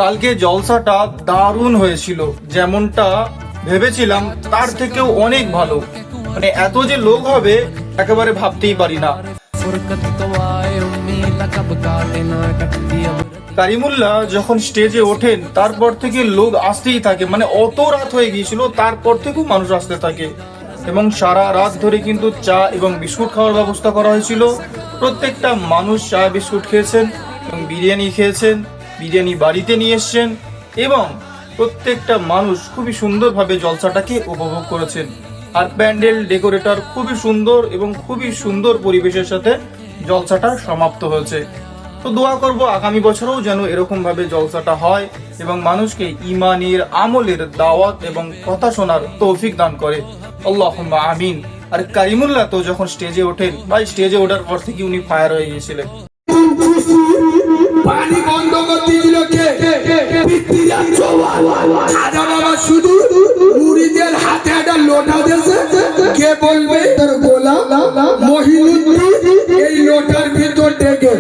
কালকে জলসাটা দারুণ হয়েছিল, যেমনটা ভেবেছিলাম তার থেকেও অনেক ভালো। মানে এত যে লোক হবে একেবারে ভাবতেই পারি না। কারিমুল্লাহ যখন স্টেজে ওঠেন তারপর থেকে লোক আসতেই থাকে, মানে অত রাত হয়ে গিয়েছিল তারপর থেকেও মানুষ আসতে থাকে। এবং সারা রাত ধরে কিন্তু চা এবং বিস্কুট খাওয়ার ব্যবস্থা করা হয়েছিল। প্রত্যেকটা মানুষ চা বিস্কুট খেয়েছেন এবং বিরিয়ানি খেয়েছেন, বিরিয়ানি বাড়িতে নিয়ে এসছেন এবং প্রত্যেকটা মানুষ খুবই সুন্দরভাবে জলসাটাকে উপভোগ করেছেন। আর প্যান্ডেল ডেকোরেটর খুবই সুন্দর এবং খুবই সুন্দর পরিবেশের সাথে জলসাটা সমাপ্ত হয়েছে। তো দোয়া করব আগামী বছরও যেন এরকম ভাবে জলসাটা হয় এবং মানুষকে ইমানের আমলের দাওয়াত এবং কথা শোনার তৌফিক দান করে। আল্লাহুম্মা আমিন। আর কারিমুল্লাহ তো যখন স্টেজে ওঠেন, ভাই স্টেজে ওঠার পর থেকে উনি ফায়ার হয়ে গিয়েছিলেন। পানি বন্ধ করতে দিল কে? পিতৃরা জওয়ান। খাজা বাবা শুধু মুরিদের হাতে একটা লোটা দিয়েছে, কে বলবে তার গোলাম মহিনুদ্দিন এই লোটার ভিতর থেকে